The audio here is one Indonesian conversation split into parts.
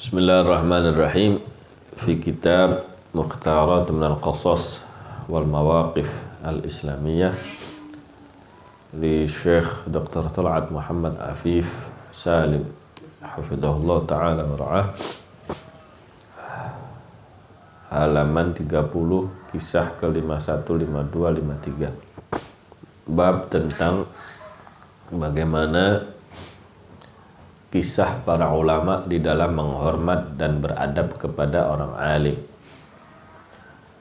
Bismillahirrahmanirrahim. Fi kitab Mukhtarat minal Qasas wal Mawaqif al-Islamiyah li Syekh Dr. Tal'at Muhammad Afif Salim hafidhahullah ta'ala wa ra'ah, halaman 30, kisah ke 51, 52, 53. Bab tentang bagaimana kisah para ulama di dalam menghormat dan beradab kepada orang alim.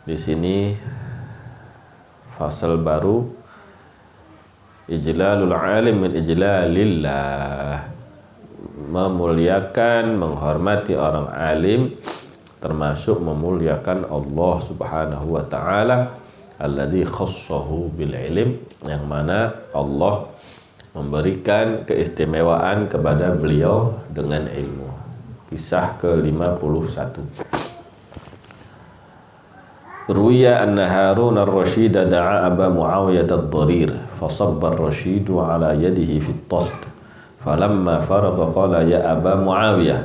Di sini fasal baru, ijlalul alim min ijlalillah, memuliakan, menghormati orang alim termasuk memuliakan Allah Subhanahu wa taala, alladzi khassahu bil ilm, yang mana Allah memberikan keistimewaan kepada beliau dengan ilmu. Kisah ke-51. Ruwiya anna Harun ar-Rashid da'a Aba Muawiyah ad-Dharir fasabba ar-Rashid ala yadihi fi at-tast falamma faragha qala ya Aba Muawiyah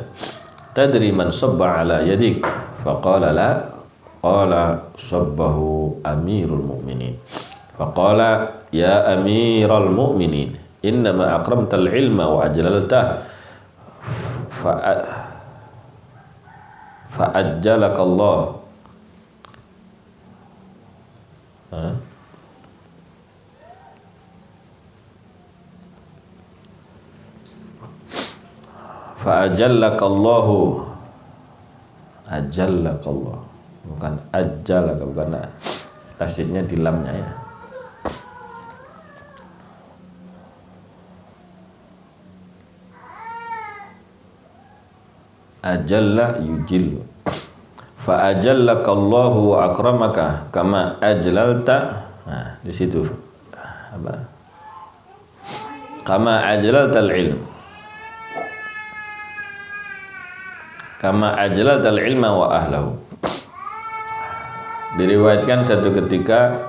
tadri man sabba ala yadik faqala la qala sabbahu amirul mu'minin faqala ya amiral mu'minin innama akramtal ilma wa ajlaltah fa'ajjalaka Allah fa'ajallaka Allahu ajallaka Allah, bukan ajjalaka, bukan tasydidnya di lamnya ya. Ajalla yujillu fa ajallaka Allahu wa akramaka kama ajlalta. Nah, di situ apa? Kama ajlaltal ilm, kama ajlaltal ilma wa ahlahu. Diriwayatkan satu ketika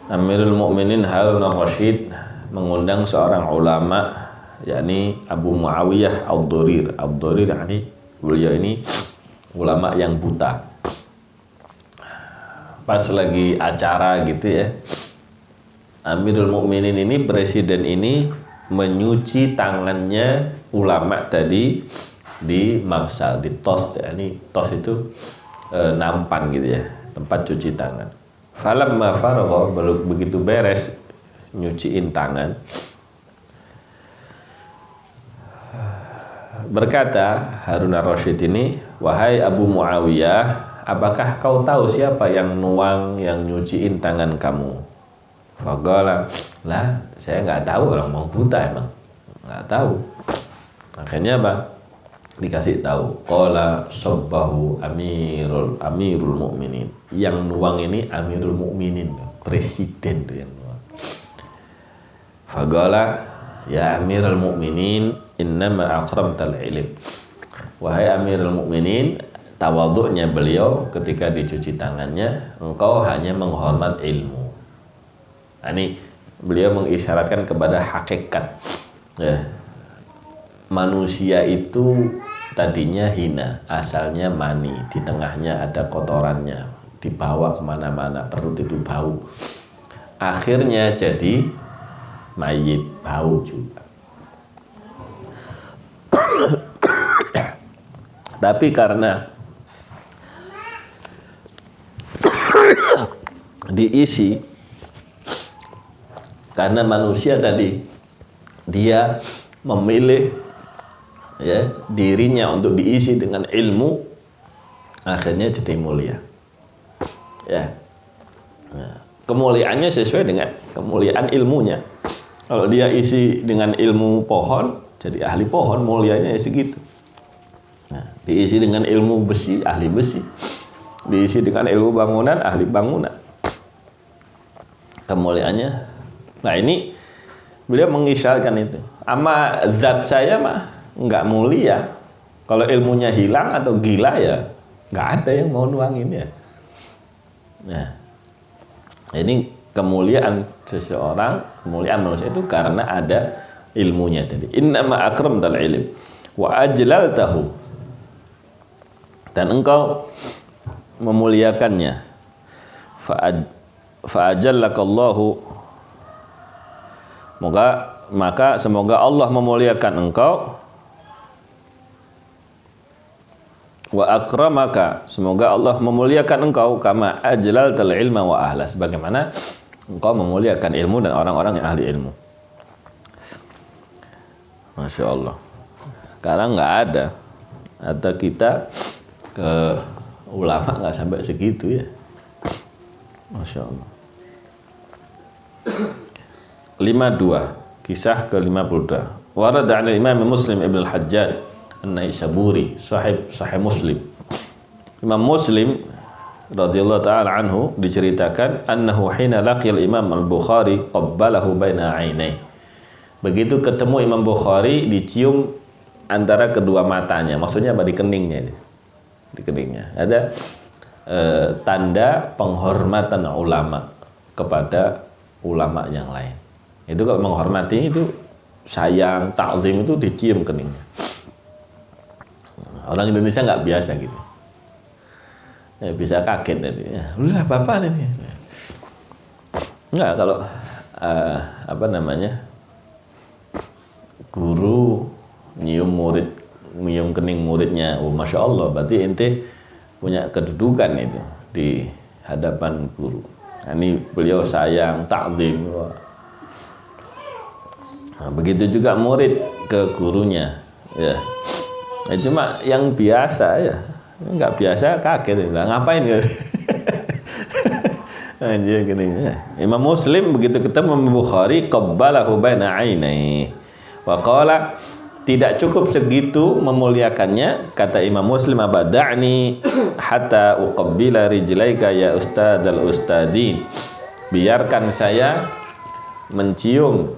Amirul Mukminin Harun ar-Rashid mengundang seorang ulama, yakni Abu Muawiyah ad-Dharir. Ad-Dharir yakni beliau ini ulama yang buta. Pas lagi acara gitu ya, Amirul Mukminin ini, presiden ini menyuci tangannya ulama tadi di maghsal, di tos, yakni tos itu nampan gitu ya, tempat cuci tangan. Falamma faragha, begitu beres nyuciin tangan, berkata Harun ar-Rashid ini, wahai Abu Muawiyah, apakah kau tahu siapa yang nuang, yang nyuciin tangan kamu? Faqala, lah saya nggak tahu, orang mau buta emang nggak tahu. Akhirnya apa? Dikasih tahu. Qala sabbahu amirul mu'minin. Yang nuang ini Amirul Mukminin, presiden tuh yang nuang. Faqala ya Amirul Mukminin innama akramtal ilm. Wahai Amirul Mukminin, tawadhu'nya beliau ketika dicuci tangannya, engkau hanya menghormat ilmu. Nah, ini beliau mengisyaratkan kepada hakikat ya. Manusia itu tadinya hina, asalnya mani, di tengahnya ada kotorannya, dibawa kemana-mana, perut itu bau, akhirnya jadi mayit, bau juga. Tapi karena diisi, karena manusia tadi dia memilih ya dirinya untuk diisi dengan ilmu, akhirnya jadi mulia ya. Nah, kemuliaannya sesuai dengan kemuliaan ilmunya. Kalau dia isi dengan ilmu pohon, jadi ahli pohon, mulianya ya segitu. Nah, diisi dengan ilmu besi, ahli besi. Diisi dengan ilmu bangunan, ahli bangunan. Kemuliaannya. Nah, ini beliau mengisyaratkan itu. Ama zat saya mah nggak mulia. Kalau ilmunya hilang atau gila ya nggak ada yang mau nuangin ya. Nah, ini kemuliaan seseorang, kemuliaan manusia itu karena ada ilmunya tadi. Innama akramtal ilm wa ajlaltahu dan engkau memuliakannya. Fa'ajallakallahu, maka semoga Allah memuliakan engkau. Wa akramaka, semoga Allah memuliakan engkau. Kama ajlaltal ilma wa ahla, sebagaimana engkau memuliakan ilmu dan orang-orang yang ahli ilmu. Masya Allah. Sekarang nggak ada, atau kita ke ulama nggak sampai segitu ya. Masya Allah. 52, kisah ke-52. Warada 'an Imam Muslim Ibn al-Hajjaj An-Naisaburi, sahib Sahih Muslim. Imam Muslim radhiyallahu ta'ala anhu diceritakan annahu hina laqiyal Imam Al-Bukhari qabbalahu baina 'ainaihi. Begitu ketemu Imam Bukhari, dicium antara kedua matanya. Maksudnya apa? Di keningnya. Di keningnya. Ada tanda penghormatan ulama kepada ulama yang lain. Itu kalau menghormati itu sayang, takzim, itu dicium keningnya. Orang Indonesia nggak biasa gitu. Ya, bisa kaget nanti. Ya, udah bapak ini. Enggak, kalau apa namanya, guru nyium kening muridnya, oh masya Allah, berarti ente punya kedudukan itu di hadapan guru. Nah, ini beliau sayang, takzim. Nah, begitu juga murid ke gurunya, ya. Nah, cuma yang biasa ya, nggak biasa kaget, bilang ngapain ya? Anjir gini. Ya. Imam Muslim begitu ketemu Imam Bukhari, qabbalahu baina 'ainaihi. Wa qala, tidak cukup segitu memuliakannya, kata Imam Muslim, abada'ni hatta uqabbila rijlaika ya ustadzal ustadin. Biarkan saya mencium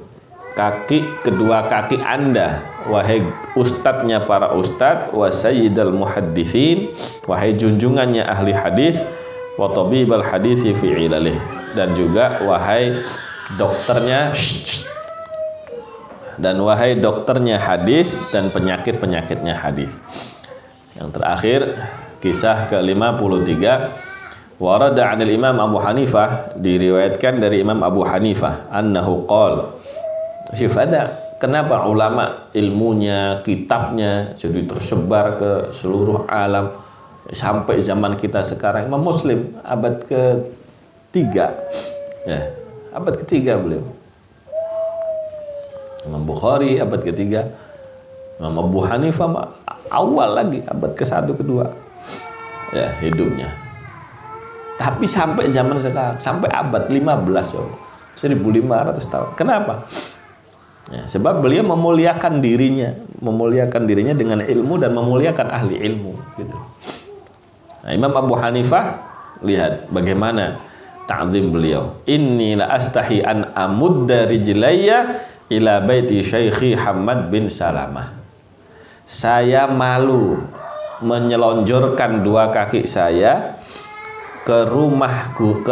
kedua kaki Anda, wahai ustadznya para ustadz, wa sayyidal muhadditsin, wahai junjungannya ahli hadis, wa tabibal hadithi fi ilalih, dan juga wahai dokternya hadis dan penyakit-penyakitnya hadis. Yang terakhir, kisah ke-53, warada 'anil Imam Abu Hanifah, diriwayatkan dari Imam Abu Hanifah, annahu qala, syifada, kenapa ulama ilmunya, kitabnya jadi tersebar ke seluruh alam sampai zaman kita sekarang. Imam Muslim abad ke-3 ya, abad ke-3 beliau. Imam Bukhari abad ke-3, Imam Abu Hanifah awal lagi abad ke-1, ke-2 ya hidupnya. Tapi sampai zaman sekarang, sampai abad 15 ya, 1500 tahun. Kenapa? Ya, sebab beliau memuliakan dirinya dengan ilmu dan memuliakan ahli ilmu gitu. Nah, Imam Abu Hanifah, lihat bagaimana ta'zim beliau. Inni la astahi an amudda rijlayya ila baiti Syaikhi Hamad bin Salamah. Saya malu menyelonjorkan dua kaki saya ke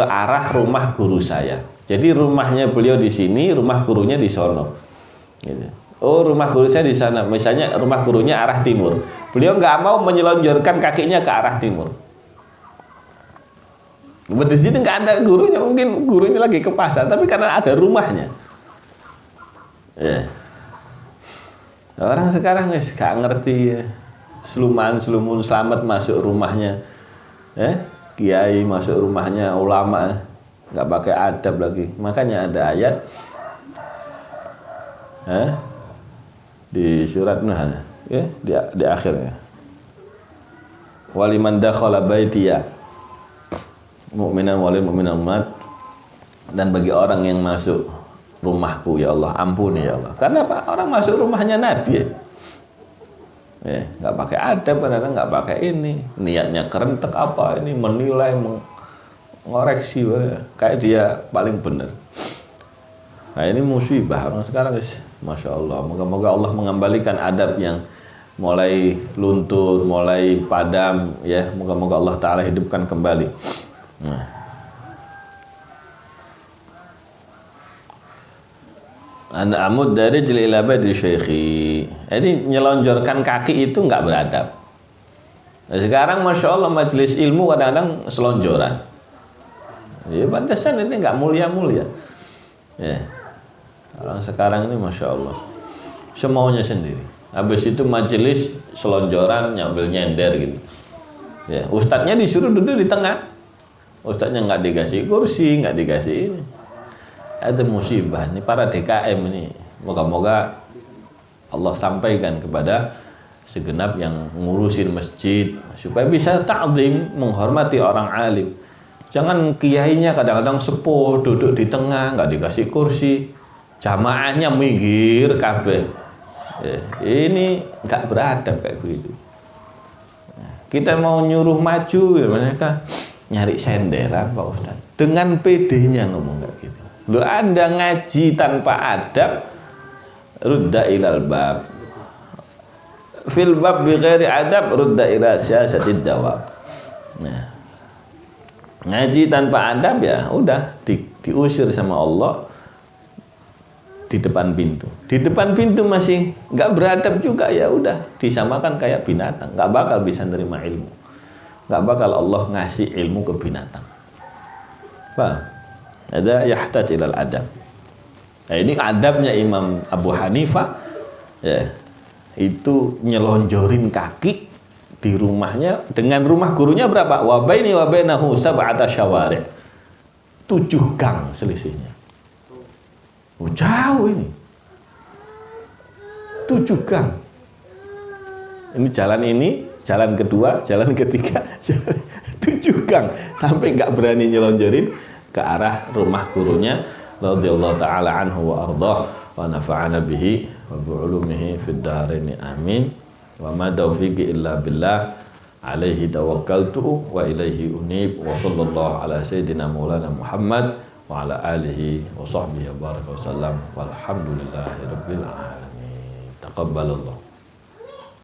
arah rumah guru saya. Jadi rumahnya beliau di sini, rumah gurunya di sono. Gitu. Oh, rumah guru saya di sana. Misalnya rumah gurunya arah timur. Beliau nggak mau menyelonjorkan kakinya ke arah timur. Di situ nggak ada gurunya, mungkin gurunya lagi ke pasar, tapi karena ada rumahnya. Ya. Orang sekarang guys gak ngerti ya. Selumun selamat masuk rumahnya, kiai masuk rumahnya ulama, nggak pakai adab lagi. Makanya ada ayat di surat Nuh ya, di akhirnya, waliman dakhala baitiya mu'minan walil mu'minan mu'minat, dan bagi orang yang masuk rumahku ya Allah, ampuni ya Allah. Karena apa? Orang masuk rumahnya Nabi ya, nggak pakai adab, kadang nggak pakai ini, niatnya kerentek apa ini, menilai, mengoreksi, kayak dia paling benar. Nah, ini musibah orang sekarang guys, masya Allah. Moga-moga Allah mengembalikan adab yang mulai luntur, mulai padam ya. Moga-moga Allah Ta'ala hidupkan kembali. Nah, an amud dari jililabah di syekhi. Jadi nyelonjorkan kaki itu nggak beradab. Nah, sekarang Masya Allah majelis ilmu kadang-kadang selonjoran. Ya pantesan ini nggak mulia-mulia. Ya. Orang sekarang ini Masya Allah semaunya sendiri. Habis itu majelis selonjoran nyambil nyender gitu. Ya, ustadznya disuruh duduk di tengah. Ustadznya nggak dikasih kursi, nggak dikasih ini. Ada musibah ini para DKM ini. Moga-moga Allah sampaikan kepada segenap yang ngurusin masjid supaya bisa ta'zim, menghormati orang alim. Jangan kiainya kadang-kadang sepuh duduk di tengah nggak dikasih kursi, jamaahnya minggir kabeh. Ini nggak beradab kayak begitu. Kita mau nyuruh maju ya mereka nyari senderan Pak Ustaz. Dengan PD-nya ngomong kayak gitu. Lu Anda ngaji tanpa adab, rudda ilal bab. Fil bab bi ghairi adab rudda ila siyasatid dawab. Nah, ngaji tanpa adab ya udah diusir sama Allah di depan pintu. Di depan pintu masih nggak beradab juga ya udah disamakan kayak binatang, nggak bakal bisa nerima ilmu, nggak bakal Allah ngasih ilmu ke binatang. Paham? Ada yahtaj ilal adab. Nah, ini adabnya Imam Abu Hanifah ya, itu nyelonjorin kaki di rumahnya dengan rumah gurunya berapa? Wa baini wa bainahu sab'ata syawari'. 7 gang selisihnya. Oh, jauh ini. 7 gang. Ini, jalan kedua, jalan ketiga, 7 gang sampai nggak berani nyelonjorin ke arah rumah gurunya radhiyallahu taala anhu wa ardhah wa nafa'ana bihi wa bi'ulumihi fid dharain amin. Wa ma taufiqi illa billah alaihi tawakkaltu wa ilaihi unib wa sallallahu ala sayyidina maulana Muhammad wa ala alihi wa sahbihi wa baraka wa sallam walhamdulillahi rabbil alamin. Taqabbalallah.